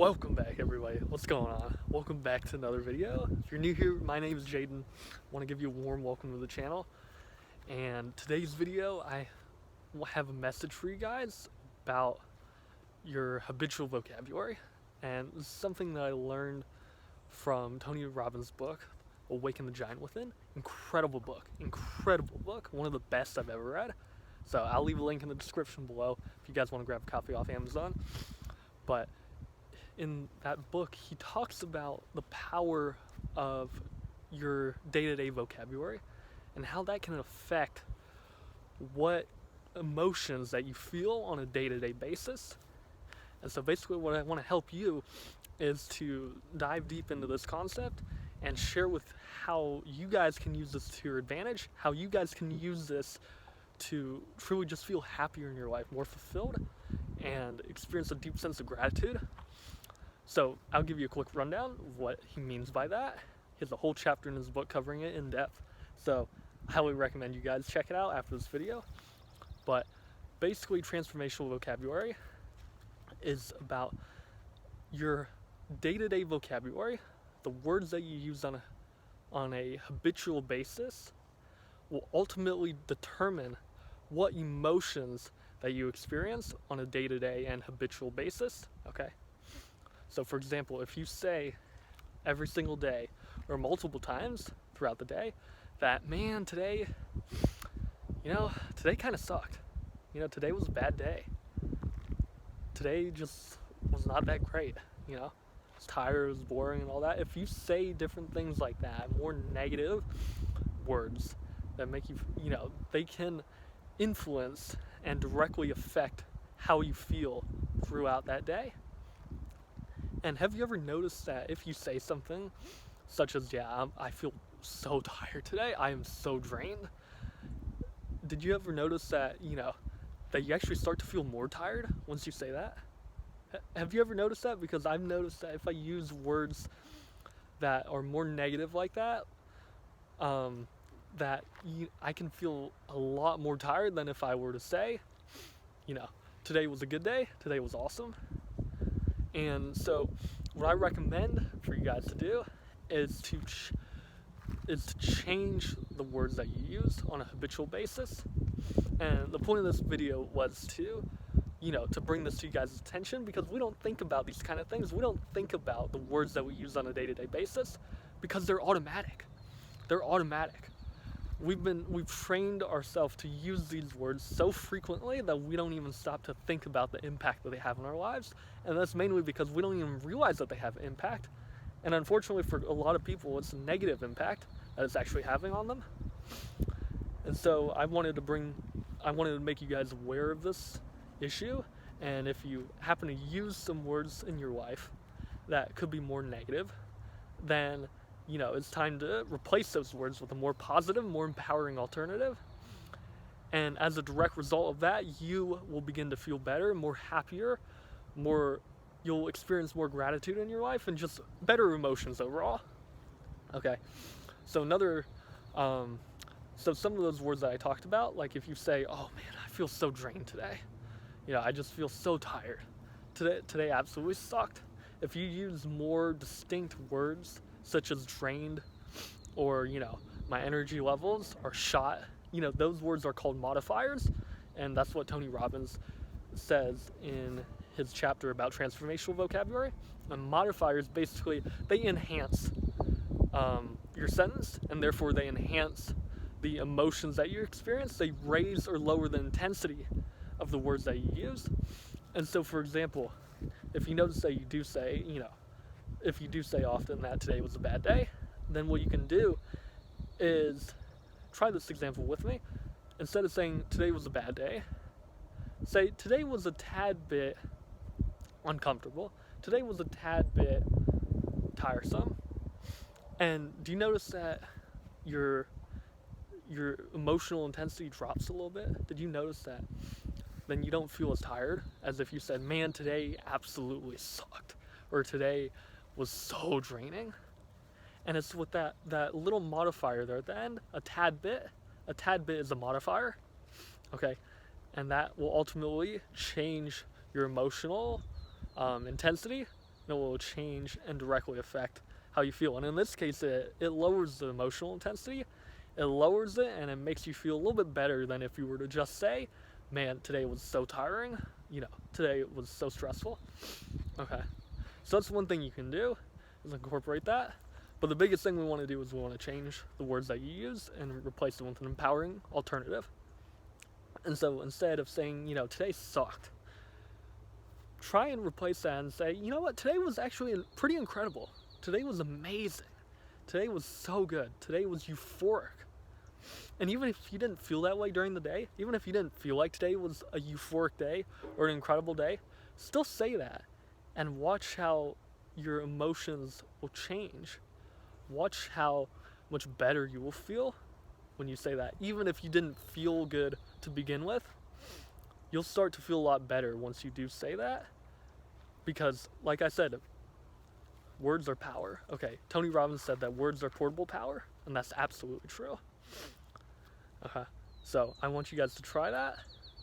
Welcome back, everybody. What's going on? Welcome back to another video. If you're new here, my name is Jaden. I want to give you a warm welcome to the channel. And today's video, I have a message for you guys about your habitual vocabulary. And this is something that I learned from Tony Robbins' book, Awaken the Giant Within. Incredible book. One of the best I've ever read. So I'll leave a link in the description below if you guys want to grab a copy off Amazon. But in that book, he talks about the power of your day-to-day vocabulary and how that can affect what emotions that you feel on a day-to-day basis. And so basically what I want to help you is to dive deep into this concept and share with how you guys can use this to your advantage, how you guys can use this to truly just feel happier in your life, more fulfilled, and experience a deep sense of gratitude. So I'll give you a quick rundown of what he means by that. He has a whole chapter in his book covering it in depth. So I highly recommend you guys check it out after this video. But basically, transformational vocabulary is about your day-to-day vocabulary. The words that you use on a habitual basis will ultimately determine what emotions that you experience on a day-to-day and habitual basis, okay? So for example, if you say every single day or multiple times throughout the day that, man, today kind of sucked. Today was a bad day. Today just was not that great, I was tired, it was boring and all that. If you say different things like that, more negative words that make you, they can influence and directly affect how you feel throughout that day. And have you ever noticed that if you say something such as, I feel so tired today, I am so drained, did you ever notice that, that you actually start to feel more tired once you say that? Have you ever noticed that? Because I've noticed that if I use words that are more negative like that, I can feel a lot more tired than if I were to say, today was a good day, today was awesome. And so what I recommend for you guys to do is to change the words that you use on a habitual basis. And the point of this video was to bring this to you guys' attention, because we don't think about these kind of things. We don't think about the words that we use on a day-to-day basis because they're automatic. We've trained ourselves to use these words so frequently that we don't even stop to think about the impact that they have on our lives. And that's mainly because we don't even realize that they have impact. And unfortunately for a lot of people, it's a negative impact that it's actually having on them. And so I wanted to make you guys aware of this issue. And if you happen to use some words in your life that could be more negative, then it's time to replace those words with a more positive, more empowering alternative. And as a direct result of that, you will begin to feel better, more happier, you'll experience more gratitude in your life and just better emotions overall. Okay, so so some of those words that I talked about, like if you say, oh man, I feel so drained today. I just feel so tired. Today absolutely sucked. If you use more distinct words such as drained, or my energy levels are shot, those words are called modifiers. And that's what Tony Robbins says in his chapter about transformational vocabulary. And modifiers, basically, they enhance your sentence, and therefore they enhance the emotions that you experience. They raise or lower the intensity of the words that you use. And so, for example, if you notice that you do say, if you do say often that today was a bad day, then what you can do is try this example with me. Instead of saying today was a bad day, say today was a tad bit uncomfortable. Today was a tad bit tiresome. And do you notice that your emotional intensity drops a little bit? Did you notice that? Then you don't feel as tired as if you said, man, today absolutely sucked, or today was so draining. And it's with that little modifier there at the end, a tad bit is a modifier, okay? And that will ultimately change your emotional intensity and it will change and directly affect how you feel. And in this case, it lowers the emotional intensity, it lowers it, and it makes you feel a little bit better than if you were to just say, man, today was so tiring, today was so stressful. Okay, so that's one thing you can do, is incorporate that. But the biggest thing we want to do is we want to change the words that you use and replace them with an empowering alternative. And so instead of saying, today sucked, try and replace that and say, you know what, today was actually pretty incredible. Today was amazing. Today was so good. Today was euphoric. And even if you didn't feel that way during the day, even if you didn't feel like today was a euphoric day or an incredible day, still say that and watch how your emotions will change. Watch how much better you will feel when you say that. Even if you didn't feel good to begin with, you'll start to feel a lot better once you do say that. Because, like I said, words are power. Okay, Tony Robbins said that words are portable power, and that's absolutely true. Okay, so I want you guys to try that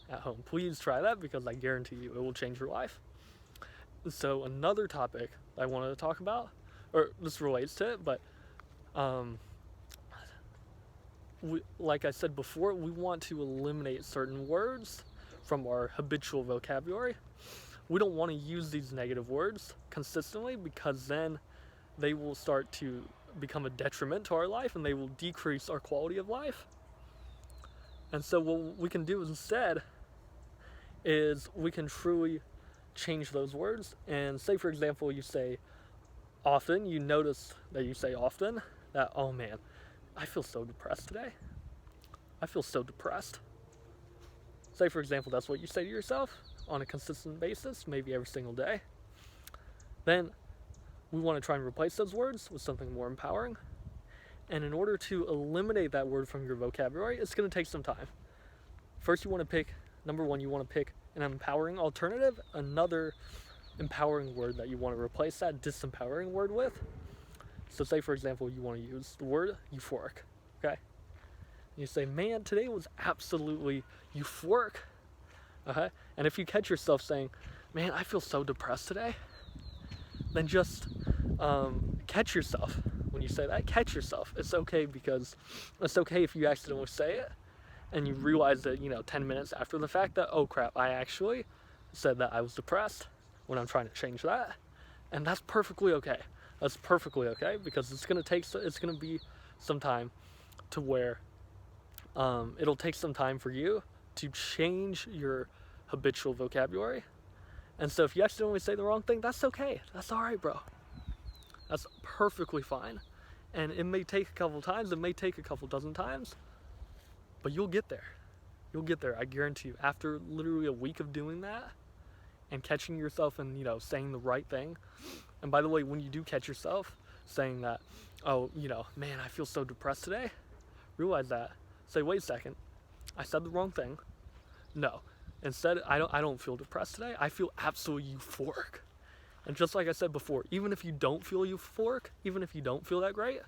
at home. Please try that, because I guarantee you it will change your life. So another topic I wanted to talk about, or this relates to it, but like I said before, we want to eliminate certain words from our habitual vocabulary. We don't want to use these negative words consistently, because then they will start to become a detriment to our life and they will decrease our quality of life. And so what we can do instead is we can truly change those words. And say, for example, you say often, you notice that you say often that, oh man, I feel so depressed today. I feel so depressed. Say, for example, that's what you say to yourself on a consistent basis, maybe every single day. Then we want to try and replace those words with something more empowering. And in order to eliminate that word from your vocabulary, it's going to take some time. First, you want to pick, number one, you want to pick an empowering alternative, another empowering word that you want to replace that disempowering word with. So say, for example, you want to use the word euphoric, okay? And you say, man, today was absolutely euphoric. Okay? And if you catch yourself saying, man, I feel so depressed today, then just catch yourself. When you say that, catch yourself. It's okay, because it's okay if you accidentally say it and you realize that, 10 minutes after the fact that, oh crap, I actually said that I was depressed when I'm trying to change that. And that's perfectly okay. That's perfectly okay, because it's going to be some time to where it'll take some time for you to change your habitual vocabulary. And so if you accidentally say the wrong thing, that's okay. That's all right, bro. That's perfectly fine. And it may take a couple times, it may take a couple dozen times, but you'll get there. You'll get there, I guarantee you. After literally a week of doing that and catching yourself and, saying the right thing. And by the way, when you do catch yourself saying that, oh, man, I feel so depressed today, realize that. Say, wait a second, I said the wrong thing. No, instead, I don't feel depressed today. I feel absolutely euphoric. And just like I said before, even if you don't feel euphoric, even if you don't feel that great,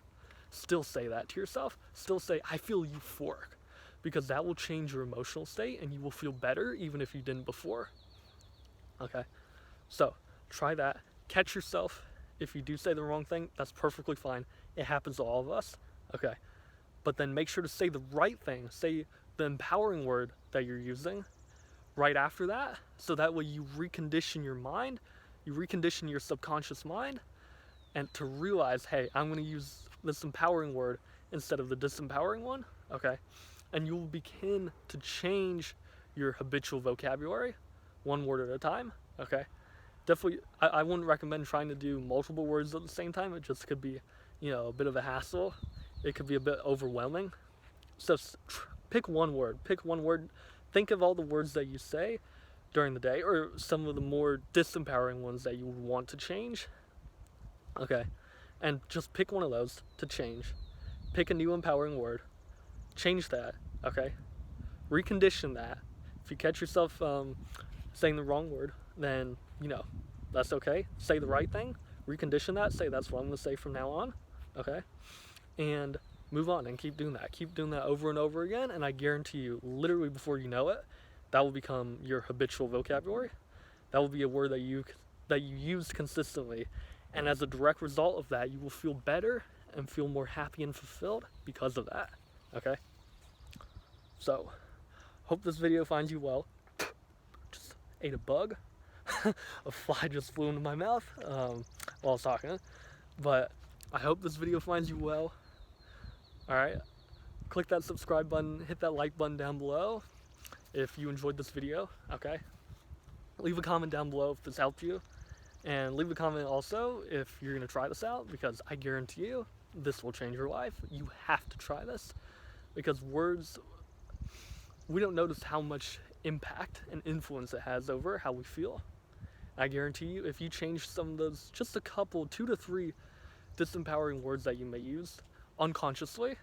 still say that to yourself. Still say, I feel euphoric, because that will change your emotional state and you will feel better even if you didn't before. Okay, so try that. Catch yourself. If you do say the wrong thing, that's perfectly fine. It happens to all of us. Okay, but then make sure to say the right thing. Say the empowering word that you're using right after that, so that way you recondition your mind, you recondition your subconscious mind, and to realize, hey, I'm going to use this empowering word instead of the disempowering one. Okay, and you'll begin to change your habitual vocabulary one word at a time. Okay, definitely, I wouldn't recommend trying to do multiple words at the same time. It just could be, a bit of a hassle. It could be a bit overwhelming. So pick one word. Think of all the words that you say during the day, or some of the more disempowering ones that you would want to change. Okay, and just pick one of those to change. Pick a new empowering word. Change that. Okay, recondition that. If you catch yourself saying the wrong word, then that's okay. Say the right thing. Recondition that. Say, that's what I'm going to say from now on. Okay, and move on and keep doing that. Keep doing that over and over again, and I guarantee you, literally before you know it, that will become your habitual vocabulary. That will be a word that you that you use consistently. And as a direct result of that, you will feel better and feel more happy and fulfilled because of that. Okay? So, hope this video finds you well. Just ate a bug. A fly just flew into my mouth while I was talking. But I hope this video finds you well. Alright? Click that subscribe button, hit that like button down below if you enjoyed this video. Okay? Leave a comment down below if this helped you. And leave a comment also if you're going to try this out, because I guarantee you this will change your life. You have to try this, because words, we don't notice how much impact and influence it has over how we feel. I guarantee you, if you change some of those, just a couple, 2 to 3 disempowering words that you may use unconsciously,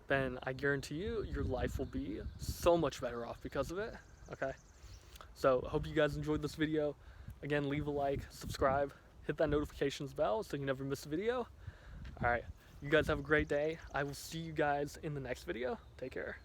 then I guarantee you your life will be so much better off because of it. Okay? So, I hope you guys enjoyed this video. Again, leave a like, subscribe, hit that notifications bell so you never miss a video. Alright, you guys have a great day. I will see you guys in the next video. Take care.